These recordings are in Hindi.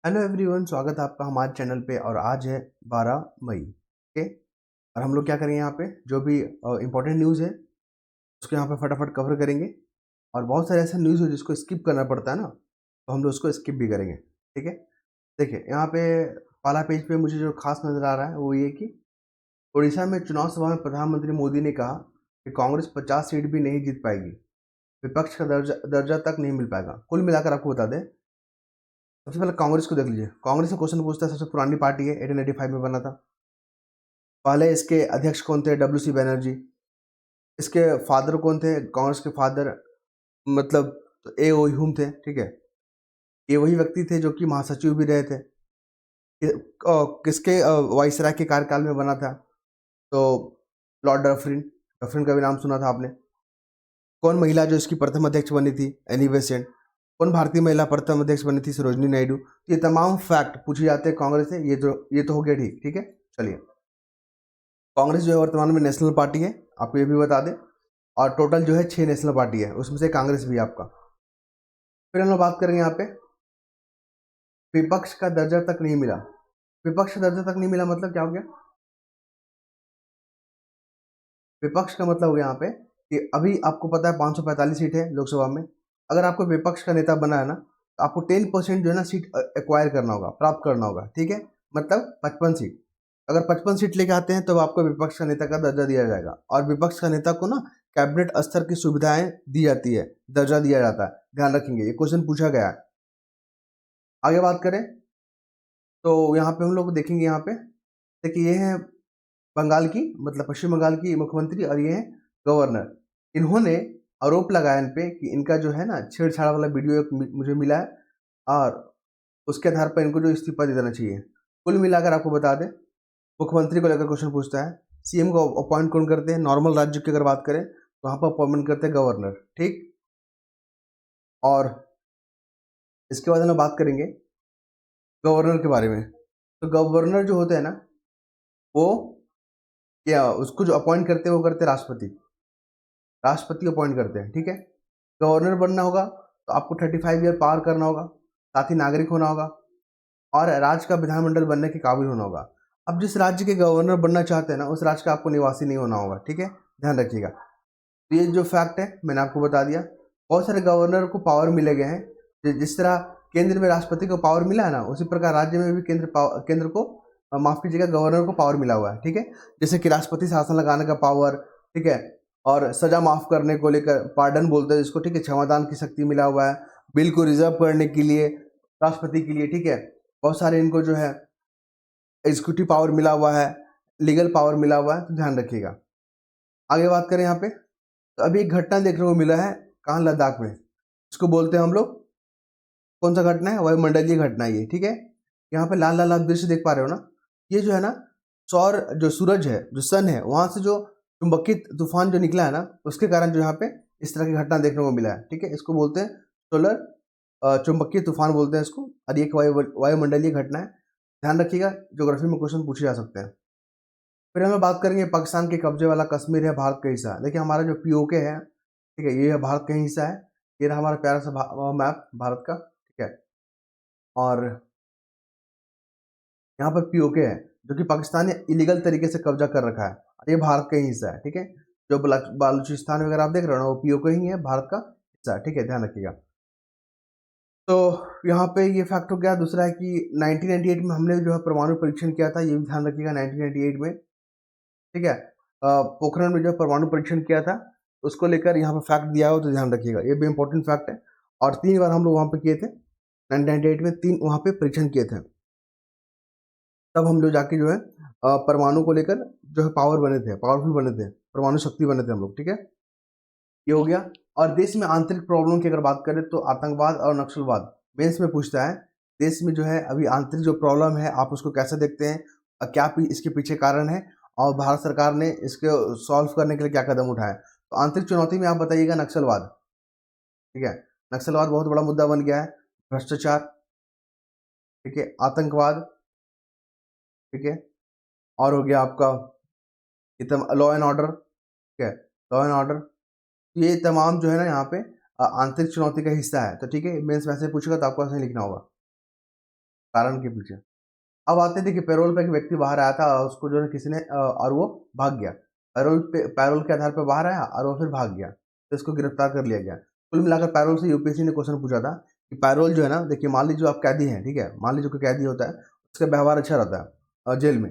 हेलो एवरीवन, स्वागत है आपका हमारे चैनल पे। और आज है 12 मई। ओके। और हम लोग क्या करेंगे, यहाँ पे जो भी इम्पोर्टेंट न्यूज़ है उसको यहाँ पे फटाफट कवर करेंगे। और बहुत सारे ऐसा न्यूज़ है जिसको स्किप करना पड़ता है ना, तो हम लोग उसको स्किप भी करेंगे। ठीक है। देखिए यहाँ पे पहला पेज पे मुझे जो खास नज़र आ रहा है वो ये कि उड़ीसा में चुनाव सभा में प्रधानमंत्री मोदी ने कहा कि कांग्रेस 50 सीट भी नहीं जीत पाएगी, विपक्ष का दर्जा तक नहीं मिल पाएगा। कुल मिलाकर आपको बता दें, सबसे पहले कांग्रेस को देख लीजिए। कांग्रेस से क्वेश्चन पूछता है, सबसे पुरानी पार्टी है, 1885 में बना था। पहले इसके अध्यक्ष कौन थे? W C Banerjee. इसके फादर कौन थे? कांग्रेस के फादर मतलब ए ओ ह्यूम थे। ठीक है। ये वही व्यक्ति थे जो कि महासचिव भी रहे थे। किसके वाइसराय के कार्यकाल में बना था? तो लॉर्ड डफरिन। डफरिन का भी नाम सुना था आपने। कौन महिला जो इसकी प्रथम अध्यक्ष बनी थी? Annie Besant. कौन भारतीय महिला प्रथम अध्यक्ष बनी थी? सरोजनी नायडू। ये तमाम फैक्ट पूछे जाते हैं कांग्रेस से। ये तो हो गया ठीक। ठीक है, चलिए। कांग्रेस जो है वर्तमान में नेशनल पार्टी है, आपको ये भी बता दें। और टोटल जो है 6 नेशनल पार्टी है, उसमें से कांग्रेस भी है आपका। फिर हम लोग बात करेंगे यहाँ पे, विपक्ष का दर्जा तक नहीं मिला। विपक्ष का दर्जा तक नहीं मिला मतलब क्या हो गया? विपक्ष का मतलब हो गया यहाँ पे कि अभी आपको पता है 545 सीट है लोकसभा में। अगर आपको विपक्ष का नेता बना है ना, तो आपको 10% जो है ना सीट एक्वायर करना होगा, प्राप्त करना होगा। ठीक है, मतलब 55 सीट। अगर 55 सीट लेके आते हैं तो आपको विपक्ष का नेता का दर्जा दिया जाएगा। और विपक्ष का नेता को ना कैबिनेट स्तर की सुविधाएं दी जाती है, दर्जा दिया जाता है। ध्यान रखेंगे, ये क्वेश्चन पूछा गया है। आगे बात करें तो यहाँ पे हम लोग देखेंगे, यहाँ पे देखिए, ये है बंगाल की, मतलब पश्चिम बंगाल की मुख्यमंत्री, और ये है गवर्नर। इन्होंने आरोप लगाया इन पे कि इनका जो है ना छेड़छाड़ वाला वीडियो एक मुझे मिला है, और उसके आधार पर इनको जो इस्तीफा दे देना चाहिए। कुल मिलाकर आपको बता दें, मुख्यमंत्री को लेकर क्वेश्चन पूछता है, सीएम को अपॉइंट कौन करते हैं? नॉर्मल राज्य की अगर बात करें तो वहाँ पर अपॉइंटमेंट करते हैं गवर्नर। ठीक। और इसके बाद हम लोग बात करेंगे गवर्नर के बारे में। तो गवर्नर जो होते हैं ना, वो क्या उसको जो अपॉइंट करते हैं वो करते हैं राष्ट्रपति। राष्ट्रपति अपॉइंट करते हैं। ठीक है। गवर्नर बनना होगा तो आपको 35 ईयर पार करना होगा, साथ ही नागरिक होना होगा, और राज्य का विधानमंडल बनने के काबिल होना होगा। अब जिस राज्य के गवर्नर बनना चाहते हैं ना, उस राज्य का आपको निवासी नहीं होना होगा। ठीक है, ध्यान रखिएगा। तो ये जो फैक्ट है मैंने आपको बता दिया। बहुत सारे गवर्नर को पावर मिले गए हैं। जिस तरह केंद्र में राष्ट्रपति को पावर मिला है ना, उसी प्रकार राज्य में भी केंद्र को माफ कीजिएगा, गवर्नर को पावर मिला हुआ है। ठीक है। जैसे कि राष्ट्रपति शासन लगाने का पावर। ठीक है। और सजा माफ करने को लेकर पार्डन बोलते हैं जिसको। ठीक है, क्षमादान की शक्ति मिला हुआ है। बिल को रिजर्व करने के लिए राष्ट्रपति के लिए। ठीक है। बहुत सारे इनको जो है एग्जीक्यूटिव पावर मिला हुआ है, लीगल पावर मिला हुआ है, तो ध्यान रखिएगा। आगे बात करें यहाँ पे, तो अभी एक घटना देखने को मिला है, कहाँ? लद्दाख में। इसको बोलते हैं हम लोग, कौन सा घटना है? वायुमंडलीय घटना है ये। ठीक है। यहाँ पे लाल लाल आप दृश्य देख पा रहे हो ना, ये जो है ना सौर, जो सूरज है, जो सन है, वहां से जो चुंबकीय तूफान जो निकला है ना, उसके कारण जो यहाँ पे इस तरह की घटना देखने को मिला है। ठीक है, इसको बोलते हैं सोलर चुंबकीय तूफान बोलते हैं इसको। और ये एक वायुमंडलीय घटना है। ध्यान रखिएगा, ज्योग्राफी में क्वेश्चन पूछे जा सकते हैं। फिर हम लोग बात करेंगे, पाकिस्तान के कब्जे वाला कश्मीर है भारत का हिस्सा। देखिए हमारा जो पीओके है, ठीक है, ये भारत का ही हिस्सा है। ये रहा हमारा प्यारा सा मैप भारत का। ठीक है। और यहाँ पर पीओके है जो कि पाकिस्तान ने इलीगल तरीके से कब्जा कर रखा है, और ये भारत का ही हिस्सा है। ठीक है। जो बालूचिस्तान वगैरह आप देख रहे हो ना, वो पीओके ही है, भारत का हिस्सा है। ठीक है, ध्यान रखिएगा। तो यहाँ पे ये फैक्ट हो गया। दूसरा है कि 1998 में हमने जो है परमाणु परीक्षण किया था, ये भी ध्यान रखिएगा, 1998 में। ठीक है। पोखरण में जो है परमाणु परीक्षण किया था, उसको लेकर यहाँ पे फैक्ट दिया हो तो ध्यान रखिएगा, ये भी इंपॉर्टेंट फैक्ट है। और 3 बार हम लोग वहाँ पे किए थे, 1998 में 3 वहाँ पे परीक्षण किए थे। तब हम लोग जाके जो है परमाणु को लेकर जो है पावर बने थे, पावरफुल बने थे, परमाणु शक्ति बने थे हम लोग। ठीक है, ये हो गया। और देश में आंतरिक प्रॉब्लम की अगर बात करें तो आतंकवाद और नक्सलवाद मेंस में पूछता है। देश में जो है अभी आंतरिक जो प्रॉब्लम है, आप उसको कैसे देखते हैं, क्या इसके पीछे कारण है, और भारत सरकार ने इसको सॉल्व करने के लिए क्या कदम उठाए। तो आंतरिक चुनौती में आप बताइएगा नक्सलवाद। ठीक है, नक्सलवाद बहुत बड़ा मुद्दा बन गया है। भ्रष्टाचार, ठीक है, आतंकवाद, ठीक है, और हो गया आपका लॉ एंड ऑर्डर। ठीक है, लॉ एंड ऑर्डर, ये तमाम जो है ना यहाँ पे आंतरिक चुनौती का हिस्सा है। तो ठीक है, मेंस वैसे पूछेगा तो आपको ऐसे लिखना होगा। कारण के पीछे। अब आते थे कि पैरोल पे एक व्यक्ति बाहर आया था, उसको जो है किसी ने और वो भाग गया। पैरोल के आधार पर बाहर आया और वो फिर भाग गया, तो इसको गिरफ्तार कर लिया गया। कुल मिलाकर पैरोल से यूपीएससी ने क्वेश्चन पूछा था कि पैरोल जो है ना, देखिए मान लीजिए जो आप कैदी हैं, ठीक है, मान लीजिए कोई कैदी होता है, उसका व्यवहार अच्छा रहता है जेल में,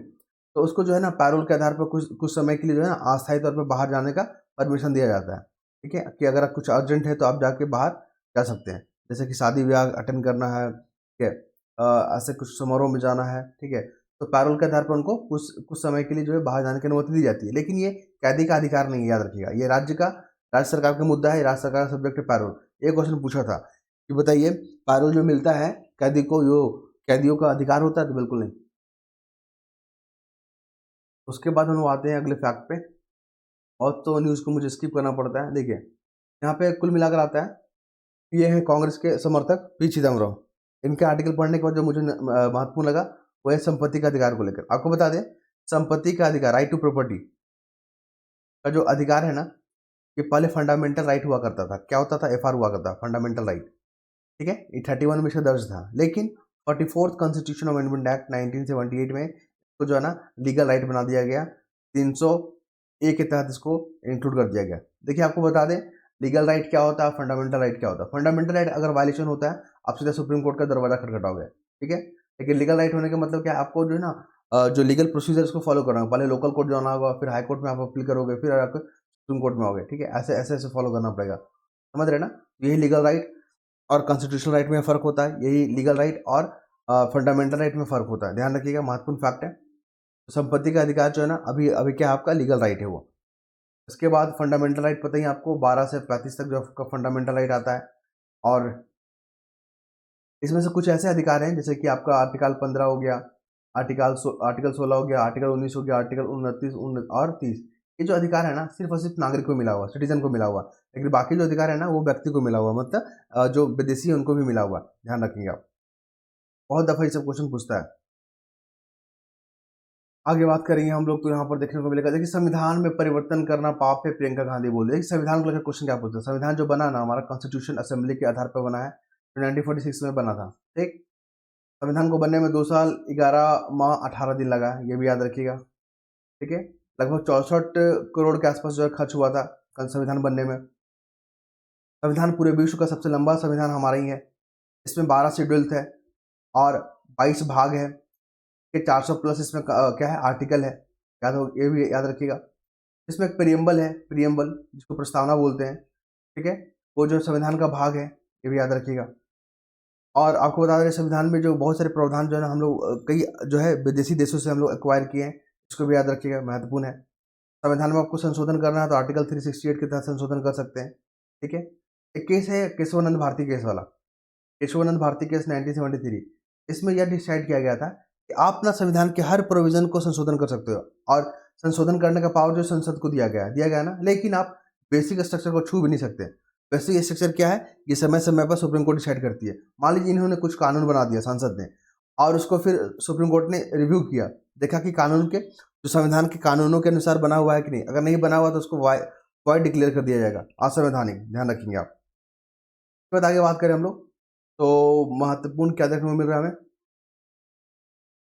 तो उसको जो है ना पैरोल के आधार पर कुछ कुछ समय के लिए जो है ना अस्थायी तौर पर बाहर जाने का परमिशन दिया जाता है। ठीक है, कि अगर कुछ अर्जेंट है तो आप जाके बाहर जा सकते हैं, जैसे कि शादी ब्याह अटेंड करना है, ठीक है, ऐसे कुछ समारोह में जाना है, ठीक है, तो पैरोल के आधार पर उनको कुछ कुछ समय के लिए जो है बाहर जाने की अनुमति दी जाती है। लेकिन ये कैदी का अधिकार नहीं है, याद रखिएगा, ये राज्य सरकार का मुद्दा है, राज्य सरकार का सब्जेक्ट है पैरोल। ये क्वेश्चन पूछा था कि बताइए पैरोल जो मिलता है कैदी को, यो कैदियों का अधिकार होता है? तो बिल्कुल नहीं। उसके बाद हम लोग आते हैं अगले फैक्ट पे, और तो न्यूज़ को मुझे स्किप करना पड़ता है। देखिए यहाँ पे कुल मिलाकर आता है, ये है कांग्रेस के समर्थक पी चिदम्बरम। इनके आर्टिकल पढ़ने के बाद जो मुझे महत्वपूर्ण लगा वो है संपत्ति का अधिकार को लेकर। आपको बता दें, संपत्ति का अधिकार, राइट टू प्रॉपर्टी का जो अधिकार है ना, ये पहले फंडामेंटल राइट हुआ करता था। क्या होता था? एफआर हुआ करता, फंडामेंटल राइट। ठीक है, ये 31 में इसका दर्ज था, लेकिन 44th कॉन्स्टिट्यूशन अमेंडमेंट एक्ट 1978 में इसको जो है ना लीगल राइट बना दिया गया। 300A के तहत इसको इंक्लूड कर दिया गया। देखिए आपको बता दें, लीगल राइट क्या होता है, फंडामेंटल राइट क्या होता है। फंडामेंटल राइट अगर वायलेशन होता है, आप सीधा सुप्रीम कोर्ट का दरवाजा खटखटाओगे, ठीक है। लेकिन लीगल राइट होने का मतलब क्या है, आपको जो है ना जो लीगल प्रोसीजर उसको फॉलो करना होगा। पहले लोकल कोर्ट जाना होगा, फिर हाई कोर्ट में आप अपील करोगे, फिर आप सुप्रीम कोर्ट में आओगे, ठीक है। ऐसे ऐसे ऐसे फॉलो करना पड़ेगा, समझ रहे ना। यही लीगल राइट और कॉन्स्टिट्यूशनल राइट में फ़र्क होता है, यही लीगल राइट और फंडामेंटल राइट में फ़र्क होता है। ध्यान रखिएगा, महत्वपूर्ण फैक्ट है। तो संपत्ति का अधिकार जो है ना, अभी अभी क्या है, आपका लीगल राइट है वो। उसके बाद फंडामेंटल राइट पता ही है आपको, 12 से 35 तक जो आपका फंडामेंटल राइट आता है। और इसमें से कुछ ऐसे अधिकार हैं जैसे कि आपका आर्टिकल 15 हो गया, आर्टिकल 16 हो गया, आर्टिकल 19 हो गया, आर्टिकल 29 और 30। ये जो अधिकार है ना, सिर्फ और सिर्फ नागरिक को मिला हुआ, सिटीजन को मिला हुआ। लेकिन बाकी जो अधिकार है ना, वो व्यक्ति को मिला हुआ, मतलब जो विदेशी है उनको भी मिला हुआ। ध्यान रखेंगे आप, बहुत दफ़ा ये सब क्वेश्चन पूछता है। आगे बात करेंगे हम लोग, तो यहाँ पर देखने को मिलेगा, देखिए संविधान में परिवर्तन करना पाप है, प्रियंका गांधी बोल रही है। संविधान को लेकर क्वेश्चन क्या पूछते हैं? संविधान जो बना ना हमारा, कॉन्स्टिट्यूशन असेंबली के आधार पर बना है, 1946 में बना था, ठीक। संविधान को बनने में 2 साल 11 माह 18 दिन लगा, ये भी याद रखिएगा, ठीक है। लगभग 64 करोड़ के आसपास जो है खर्च हुआ था संविधान बनने में। संविधान पूरे विश्व का सबसे लंबा संविधान हमारा ही है। इसमें 12 शेड्यूल थे और 22 भाग है, कि 400 प्लस इसमें क्या है, आर्टिकल है, याद हो, ये भी याद रखिएगा। इसमें एक प्रियम्बल है, प्रियम्बल जिसको प्रस्तावना बोलते हैं, ठीक है, वो जो संविधान का भाग है, ये भी याद रखिएगा। और आपको बता दें, संविधान में जो बहुत सारे प्रावधान जो है ना, हम लोग कई जो है विदेशी देशों से हम लोग एक्वायर किए हैं, इसको भी याद रखिएगा, महत्वपूर्ण है। संविधान में आपको संशोधन करना है तो आर्टिकल 368 के तहत संशोधन कर सकते हैं, ठीक है। एक केस है केशवानंद भारती केस वाला, केशवानंद भारती केस 1973। इसमें यह डिसाइड किया गया था कि आप ना संविधान के हर प्रोविजन को संशोधन कर सकते हो, और संशोधन करने का पावर जो संसद को दिया गया ना, लेकिन आप बेसिक स्ट्रक्चर को छू भी नहीं सकते। बेसिक स्ट्रक्चर क्या है, ये समय समय पर सुप्रीम कोर्ट डिसाइड करती है। मान लीजिए इन्होंने कुछ कानून बना दिया संसद ने, और उसको फिर सुप्रीम कोर्ट ने रिव्यू किया, देखा कि कानून के जो संविधान के कानूनों के अनुसार बना हुआ है कि नहीं। अगर नहीं बना हुआ तो उसको वाइड डिक्लेयर कर दिया जाएगा, असंवैधानिक। ध्यान रखेंगे आप। इसके बाद आगे बात करें हम लोग, तो महत्वपूर्ण क्या देखने को मिल रहा है हमें,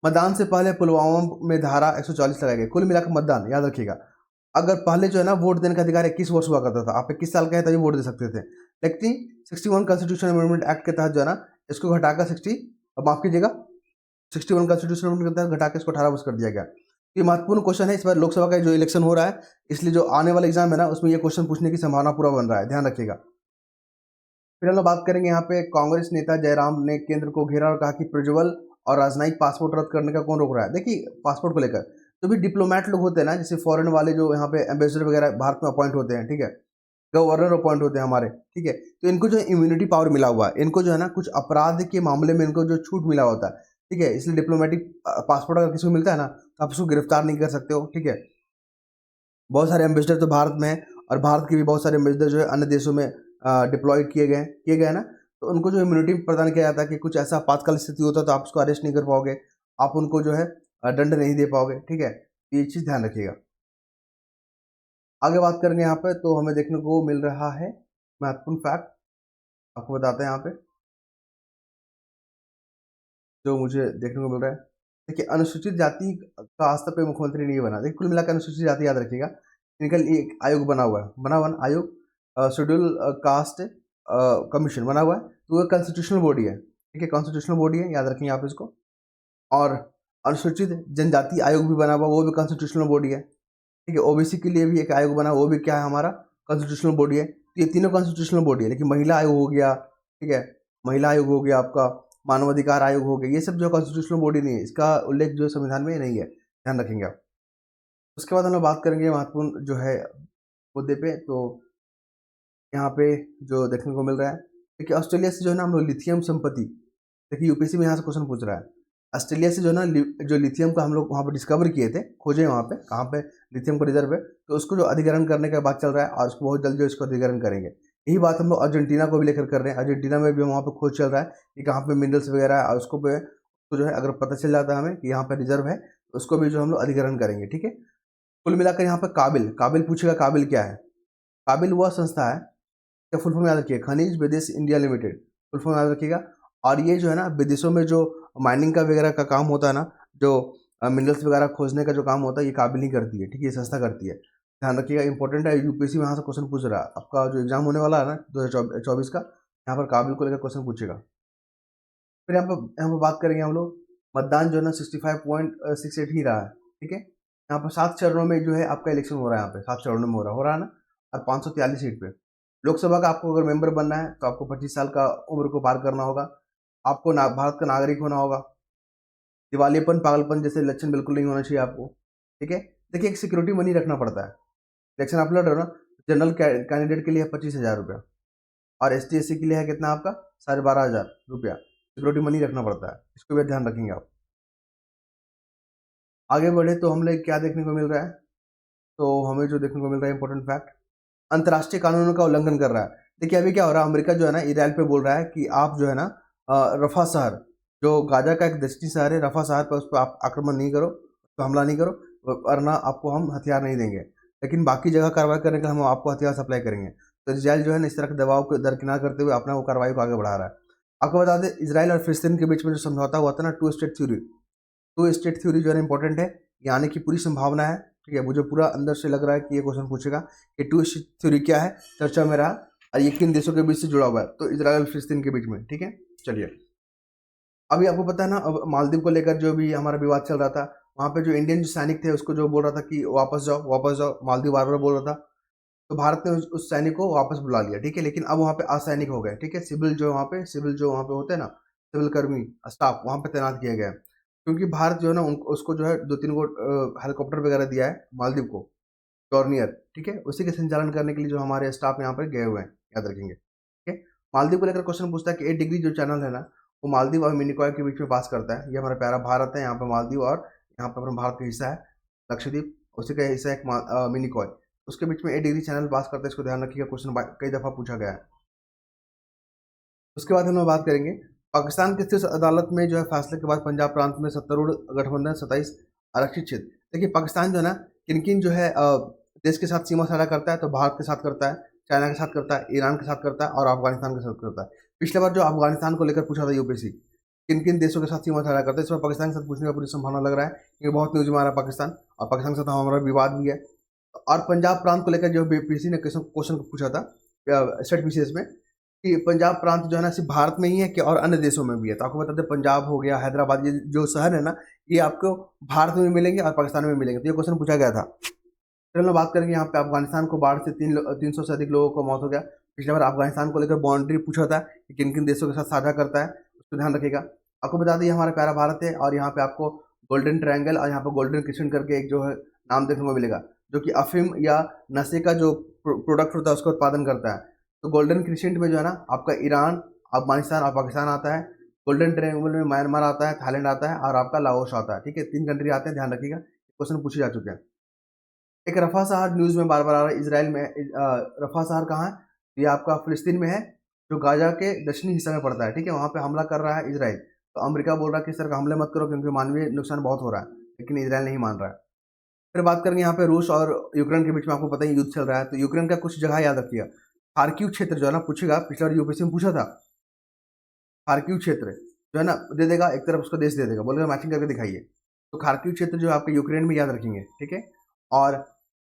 मतदान से पहले पुलवामा में धारा 144 लगाई गई। कुल मिलाकर मतदान, याद रखिएगा, अगर पहले जो है ना वोट देने का अधिकार 21 वर्ष हुआ करता था, आप 21 साल के हैं तभी वोट दे सकते थे। लेकिन 61 कॉन्स्टिट्यूशन अमेंडमेंट एक्ट के तहत जो है ना, इसको घटाकर 60, माफ कीजिएगा, 61 कॉन्स्टिट्यूशन अमेंडमेंट के तहत घटाकर इसको 18 वर्ष कर दिया गया। ये महत्वपूर्ण क्वेश्चन है, इस बार लोकसभा का जो इलेक्शन हो रहा है, इसलिए जो आने वाला एग्जाम है ना, उसमें ये क्वेश्चन पूछने की संभावना पूरा बन रहा है, ध्यान रखिएगा। फिर हम लोग बात करेंगे यहाँ पे, कांग्रेस नेता जयराम ने केंद्र को घेरा और कहा कि प्रज्वल और राजनयिक पासपोर्ट रद्द करने का कौन रोक रहा है। देखिए पासपोर्ट को लेकर जो भी डिप्लोमेट लोग होते हैं ना, जैसे फॉरेन वाले जो यहाँ पे एम्बेसडर वगैरह भारत में अपॉइंट होते हैं, ठीक है, गवर्नर अपॉइंट होते हैं हमारे, ठीक है, तो इनको जो इम्यूनिटी पावर मिला हुआ है, इनको जो है ना कुछ अपराध के मामले में इनको जो छूट मिला होता है, ठीक है। इसलिए डिप्लोमेटिक पासपोर्ट अगर किसी को मिलता है ना, तो आप उसको गिरफ्तार नहीं कर सकते हो, ठीक है। बहुत सारे एम्बेसडर तो भारत में हैं, और भारत के भी बहुत सारे एम्बेसडर जो है अन्य देशों में डिप्लॉयड किए गए ना, तो उनको जो इम्यूनिटी प्रदान किया जाता है कि कुछ ऐसा आपातकाल स्थिति होता है तो आप उसको अरेस्ट नहीं कर पाओगे, आप उनको जो है दंड नहीं दे पाओगे, ठीक है। तो ये चीज़ ध्यान रखिएगा। आगे बात करेंगे यहाँ पे, तो हमें देखने को मिल रहा है महत्वपूर्ण फैक्ट, आपको बताते हैं यहाँ पे। जो मुझे देखने को मिल रहा है, देखिए अनुसूचित जाति का आज तक कोई मुख्यमंत्री नहीं बना। देखिए कुल मिलाकर अनुसूचित जाति याद रखिएगा, इनका एक आयोग बना हुआ ना आयोग, शेड्यूल कास्ट कमीशन बना हुआ है, तो वो कॉन्स्टिट्यूशनल बॉडी है, ठीक है, कॉन्स्टिट्यूशनल बॉडी है, याद रखेंगे आप इसको। और अनुसूचित जनजाति आयोग भी बना हुआ, वो भी कॉन्स्टिट्यूशनल बॉडी है, ठीक है। ओबीसी के लिए भी एक आयोग बना, वो भी क्या है हमारा, कॉन्स्टिट्यूशनल बॉडी है। तो ये तीनों कॉन्स्टिट्यूशनल बॉडी है, लेकिन महिला आयोग हो गया, ठीक है, महिला आयोग हो गया आपका, मानवाधिकार आयोग हो गया, ये सब जो कॉन्स्टिट्यूशनल बॉडी नहीं है, इसका उल्लेख जो संविधान में नहीं है, ध्यान रखेंगे आप। उसके बाद हम लोग बात करेंगे महत्वपूर्ण जो है मुद्दे पे, तो यहाँ पे जो देखने को मिल रहा है, देखिए ऑस्ट्रेलिया से जो है ना हम लोग लिथियम संपत्ति, देखिए यूपीएससी में यहाँ से क्वेश्चन पूछ रहा है, ऑस्ट्रेलिया से जो है ना जो लिथियम का हम लोग वहाँ पे डिस्कवर किए थे, खोजे वहाँ पे, कहाँ पे लिथियम का रिजर्व है, तो उसको जो अधिग्रहण करने का बात चल रहा है, और उसको बहुत जल्दी जो इसको अधिग्रहण करेंगे। यही बात हम लोग अर्जेंटीना को भी लेकर कर रहे हैं, अर्जेंटीना में भी वहाँ पे खोज चल रहा है कि कहाँ पे मिनरल्स वगैरह है, और उसको तो जो है अगर पता चल जाता है हमें कि यहाँ पे रिजर्व है, तो उसको भी जो हम लोग अधिग्रहण करेंगे, ठीक है। कुल मिलाकर यहाँ पे काबिल काबिल पूछेगा, काबिल क्या है? काबिल वह संस्था है, क्या फुल फॉर्म याद रखिए, खनिज विदेश इंडिया लिमिटेड, फुल फॉर्म याद रखिएगा। और ये जो है ना विदेशों में जो माइनिंग का वगैरह का काम होता है ना, जो मिनरल्स वगैरह खोजने का जो काम होता है, ये काबिल ही करती है, ठीक है, ये संस्था करती है, ध्यान रखिएगा, इंपॉर्टेंट है। यूपीएससी में यहाँ से क्वेश्चन पूछ रहा है, आपका जो एग्जाम होने वाला है ना 2024 का, यहाँ पर काबिल को लेकर क्वेश्चन पूछेगा। फिर यहाँ पर बात करेंगे हम लोग, मतदान जो है ना 65.68 ही रहा है, ठीक है। यहाँ पर 7 चरणों में जो है आपका इलेक्शन हो रहा है, यहाँ पे 7 चरणों में हो रहा है ना, और 543 सीट पे। लोकसभा का आपको अगर मेंबर बनना है तो आपको 25 साल का उम्र को पार करना होगा, आपको भारत का नागरिक होना होगा, दिवालियापन पागलपन जैसे लक्षण बिल्कुल नहीं होना चाहिए आपको, ठीक है। देखिए एक सिक्योरिटी मनी रखना पड़ता है, इलेक्शन आप लड़ रहे हो ना, जनरल कैंडिडेट के लिए है 25,000 रुपया, और ST SC के लिए है कितना आपका 12,500 रुपया, सिक्योरिटी मनी रखना पड़ता है, इसको भी ध्यान रखेंगे आप। आगे बढ़े तो हम लोग क्या देखने को मिल रहा है, तो हमें जो देखने को मिल रहा है इंपॉर्टेंट फैक्ट, अंतर्राष्ट्रीय कानूनों का उल्लंघन कर रहा है। देखिए अभी क्या हो रहा है, अमेरिका जो है ना इजराइल पे बोल रहा है कि आप जो है ना रफा शहर, जो गाजा का एक दक्षिणी शहर है, रफा शहर पर उस पर आप आक्रमण नहीं करो, उस पर हमला नहीं करो, वरना आपको हम हथियार नहीं देंगे, लेकिन बाकी जगह कार्रवाई करने के लिए हम आपको हथियार सप्लाई करेंगे। तो इसराइल जो है ना इस तरह के दबाव को दरकिनार करते हुए अपना वो कार्रवाई को आगे बढ़ा रहा है। आपको बता दें इसराइल और फिलिस्तीन के बीच में जो समझौता हुआ था ना, टू स्टेट थ्योरी जो है इंपॉर्टेंट है, ये आने की पूरी संभावना है, ठीक है। मुझे पूरा अंदर से लग रहा है कि ये क्वेश्चन पूछेगा कि टू स्टेट थ्योरी क्या है, चर्चा में रहा, और ये किन देशों के बीच से जुड़ा हुआ है, तो इजराइल और फिलिस्तीन के बीच में, ठीक है। चलिए अभी आपको पता है ना, अब मालदीव को लेकर जो भी हमारा विवाद चल रहा था, वहाँ पे जो इंडियन जो सैनिक थे उसको जो बोल रहा था कि वापस जाओ, मालदीव बार बार बोल रहा था, तो भारत ने उस सैनिक को वापस बुला लिया, ठीक है। लेकिन अब वहाँ पे असैनिक हो गए, ठीक है, सिविल जो वहाँ पे होते हैं ना, सिविल कर्मी स्टाफ वहाँ पे तैनात किया गया है, क्योंकि भारत जो है ना उसको जो है 2-3 गो हेलीकॉप्टर वगैरह दिया है मालदीव को, टॉर्नियर, ठीक है, उसी के संचालन करने के लिए जो हमारे स्टाफ यहाँ पर गए हुए हैं, याद रखेंगे, ठीक है। मालदीव को लेकर क्वेश्चन पूछता है कि 8 डिग्री जो चैनल है ना, वो मालदीव और मिनिकॉय के बीच में पास करता है, ये हमारा प्यारा भारत है, यहाँ पे मालदीव और यहाँ पर अपना भारत का हिस्सा है लक्षद्वीप, उसी का हिस्सा है मिनिकॉय, उसके बीच में 8 डिग्री चैनल पास करता है, इसको ध्यान रखिएगा, क्वेश्चन कई दफ़ा पूछा गया है। उसके बाद हम लोग बात करेंगे पाकिस्तान की शीर्ष अदालत में जो है फैसले के बाद पंजाब प्रांत में सत्तारूढ़ गठबंधन 27 आरक्षित क्षेत्र। देखिए पाकिस्तान जो है ना किन किन जो है देश के साथ सीमा साझा करता है, तो भारत के साथ करता है, चाइना के साथ करता है, ईरान के साथ करता है, और अफगानिस्तान के साथ करता है। पिछले बार जो अफगानिस्तान को लेकर पूछा था यूपीएससी, किन किन देशों के साथ सीमा साझा करता है, इस बार पाकिस्तान के साथ पूछने का पूरी संभावना लग रहा है, क्योंकि बहुत न्यूज में आ रहा है पाकिस्तान, और पाकिस्तान के साथ हमारा विवाद भी है। और पंजाब प्रांत को लेकर जो पीसी ने क्वेश्चन पूछा था स्टेट पीसीएस में, कि पंजाब प्रांत जो है ना सिर्फ भारत में ही है कि और अन्य देशों में भी है, तो आपको बता दें पंजाब हो गया, हैदराबाद, ये जो शहर है ना, ये आपको भारत में मिलेंगे और पाकिस्तान में मिलेंगे, तो ये क्वेश्चन पूछा गया था। फिर हम लोग बात करेंगे यहाँ पे अफगानिस्तान को बाढ़ से 300 से अधिक लोगों को मौत हो गया। पिछले बार अफगानिस्तान को लेकर बाउंड्री पूछा था कि किन किन देशों के साथ साझा करता है, उसको ध्यान रखिएगा। आपको बता दें हमारा प्यारा भारत है, और यहाँ पे आपको गोल्डन ट्रायंगल और यहाँ पे गोल्डन क्रिस्टन करके एक जो है नाम देखने को मिलेगा, जो कि अफीम या नशे का जो प्रोडक्ट होता है उसका उत्पादन करता है। तो गोल्डन क्रिसेंट में जो है ना आपका ईरान, अफगानिस्तान और पाकिस्तान आता है, गोल्डन ट्रायंगल में म्यांमार आता है, थाईलैंड आता है, और आपका लाओस आता है, ठीक है, 3 कंट्री आते हैं, ध्यान रखिएगा, क्वेश्चन पूछे जा चुके हैं। एक रफा शहर न्यूज़ में बार बार आ रहा है, इसराइल में रफा शहर कहाँ है, ये आपका फिलिस्तीन में है, जो गाजा के दक्षिणी हिस्से में पड़ता है, ठीक है, वहाँ पे हमला कर रहा है इसराइल, तो अमेरिका बोल रहा है कि इस तरह का हमले मत करो क्योंकि मानवीय नुकसान बहुत हो रहा है, लेकिन इसराइल नहीं मान रहा है। फिर बात करेंगे यहाँ पे रूस और यूक्रेन के बीच में, आपको पता ही युद्ध चल रहा है, तो यूक्रेन का कुछ जगह याद रखिएगा, खार्किव क्षेत्र जो है ना पूछेगा, पिछले बार यूपीएससी में पूछा था, खार्किव क्षेत्र, जो है ना दे देगा, एक तरफ उसका देश दे देगा, बोलेगा मैचिंग करके दिखाइए। तो खार्किव क्षेत्र जो है आपके यूक्रेन में, याद रखेंगे, ठीक है। और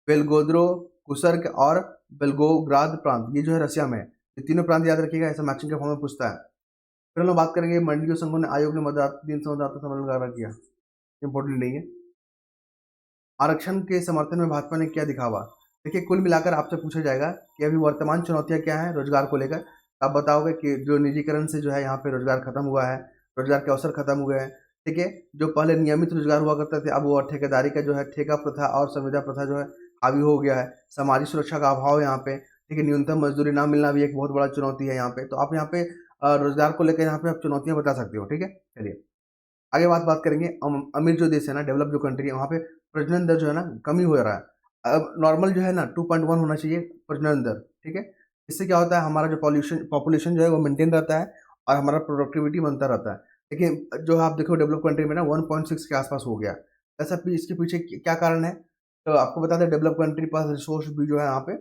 बेलगोद्रो, कुसर्क और बेल्गोग्राद प्रांत, ये जो है रसिया में है। ये तीनों प्रांत याद रखिएगा, ऐसा मैचिंग के फॉर्म में पूछता है। फिर हम लोग बात करेंगे मंडियों संघों ने आयोग ने मतदाता दिन संवाददाता सम्मेलन का किया, इंपॉर्टेंट नहीं है। आरक्षण के समर्थन में भाजपा ने क्या दिखावा। देखिए कुल मिलाकर आपसे पूछा जाएगा कि अभी वर्तमान चुनौतियां क्या हैं रोजगार को लेकर। आप बताओगे कि जो निजीकरण से जो है यहाँ पे रोजगार खत्म हुआ है, रोजगार के अवसर खत्म हुए हैं, ठीक है। जो पहले नियमित रोजगार हुआ करते थे, अब वो ठेकेदारी का जो है ठेका प्रथा और संविदा प्रथा जो है हावी हो गया है। सामाजिक सुरक्षा का अभाव है यहाँ पे, ठीक है। न्यूनतम मजदूरी ना मिलना भी एक बहुत बड़ा चुनौती है यहाँ पे। तो आप यहाँ पे रोजगार को लेकर यहाँ पे आप चुनौतियां बता सकते हो, ठीक है। चलिए आगे बात करेंगे। अमीर जो देश है ना, डेवलप जो कंट्री है, वहाँ पे प्रजनन दर जो है ना कमी हो रहा है। अब नॉर्मल जो है ना 2.1 होना चाहिए प्रजनन दर, ठीक है। इससे क्या होता है, हमारा जो पॉपुलेशन जो है वो मेंटेन रहता है और हमारा प्रोडक्टिविटी बनता रहता है। लेकिन जो आप देखो डेवलप कंट्री में ना 1.6 के आसपास हो गया। ऐसा इसके पीछे क्या कारण है, तो आपको बता दें डेवलप कंट्री पास रिसोर्स भी जो है यहाँ पे,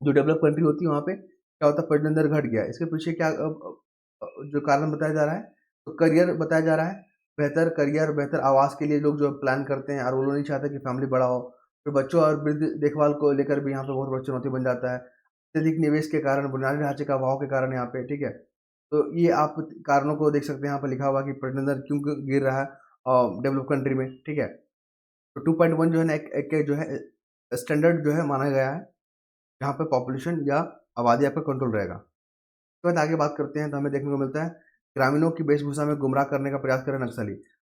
जो डेवलप कंट्री होती है वहाँ पे क्या होता है, प्रजनन दर घट गया। इसके पीछे क्या जो कारण बताया जा रहा है, तो करियर बताया जा रहा है। बेहतर करियर, बेहतर आवास के लिए लोग जो प्लान करते हैं और वो लोग नहीं चाहते कि फैमिली बड़ा हो। फिर बच्चों और वृद्ध देखभाल को लेकर भी यहाँ पे बहुत बड़ी चुनौती बन जाता है। अत्यधिक निवेश के कारण, बुनियादी ढांचे का अभाव के कारण यहाँ पे, ठीक है। तो ये आप कारणों को देख सकते हैं, यहाँ पे लिखा हुआ कि प्रजनन दर क्यों गिर रहा है डेवलप कंट्री में, ठीक है। तो 2.1 जो है ना एक जो है स्टैंडर्ड जो है माना गया है, जहाँ पे पॉपुलेशन या आबादी आपका कंट्रोल रहेगा। उसके बाद आगे बात करते हैं तो हमें देखने को मिलता है ग्रामीणों की वेशभूषा में गुमराह करने का प्रयास करें नक्सली।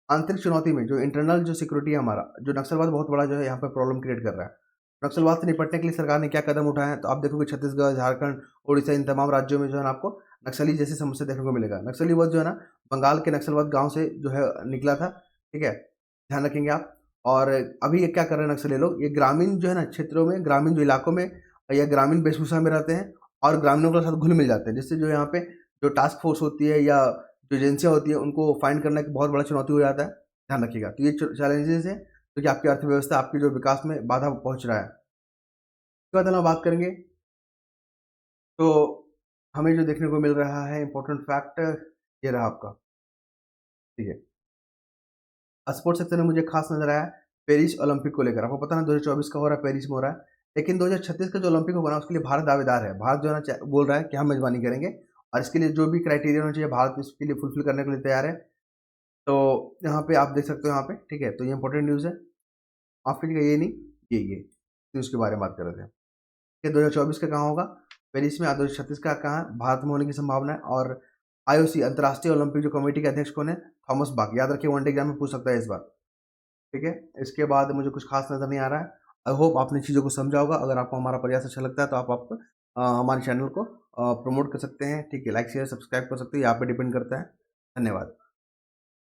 आंतरिक चुनौती में जो इंटरनल जो सिक्योरिटी है हमारा, जो नक्सलवाद बहुत बड़ा जो है यहाँ पर प्रॉब्लम क्रिएट कर रहा है। नक्सलवाद से निपटने के लिए सरकार ने क्या कदम उठाए हैं, तो आप देखोगे छत्तीसगढ़, झारखंड, उड़ीसा, इन तमाम राज्यों में जो है ना आपको नक्सली जैसी समस्या देखने को मिलेगा। नक्सलीवाद जो है ना बंगाल के नक्सलवाद गाँव से जो है निकला था, ठीक है, ध्यान रखेंगे आप। और अभी ये क्या कर रहे हैं नक्सली लोग, ये ग्रामीण जो है ना क्षेत्रों में, ग्रामीण जो इलाकों में या ग्रामीण वेशभूषा में रहते हैं और ग्रामीणों के साथ घुल मिल जाते हैं, जिससे जो यहाँ पे जो टास्क फोर्स होती है या जो एजेंसियाँ होती है उनको फाइंड करना एक बहुत बड़ा चुनौती हो जाता है। ध्यान रखिएगा। तो ये चैलेंजेस है जो कि आपकी अर्थव्यवस्था, आपकी जो विकास में बाधा पहुँच रहा है। उसके बाद हम बात करेंगे तो हमें जो देखने को मिल रहा है इंपॉर्टेंट फैक्ट, ये रहा आपका, ठीक है। स्पोर्ट्स सेक्टर में मुझे खास नजर आया पेरिस ओलंपिक को लेकर। आपको पता है 2024 का हो रहा है, पेरिस में हो रहा है। लेकिन 2036 का जो ओलंपिक होगा ना उसके लिए भारत दावेदार है। भारत जो है ना बोल रहा है कि हम मेजबानी करेंगे और इसके लिए जो भी क्राइटेरिया होना चाहिए भारत इसके लिए फुलफिल करने के लिए तैयार है। तो यहाँ पे आप देख सकते हो यहाँ पे, ठीक है। तो ये इंपॉर्टेंट न्यूज़ है। माफ कीजिएगा, ये नहीं, ये न्यूज़ के बारे में बात कर रहे थे कि 2024 का कहाँ होगा, पेरिस में। 2036 का कहाँ है, भारत में होने की संभावना है। और आईओसी अंतर्राष्ट्रीय ओलंपिक जो कमेटी के अध्यक्ष कौन है, थॉमस बाक। याद रखिए वनडे एग्जाम में पूछ सकता है इस बार, ठीक है। इसके बाद मुझे कुछ खास नज़र नहीं आ रहा है। आई होप आपने चीज़ों को समझा होगा। अगर आपको हमारा प्रयास अच्छा लगता है तो आप हमारे चैनल को प्रमोट कर सकते हैं, ठीक है। लाइक शेयर सब्सक्राइब कर सकते हैं, यहाँ पे डिपेंड करता है। धन्यवाद।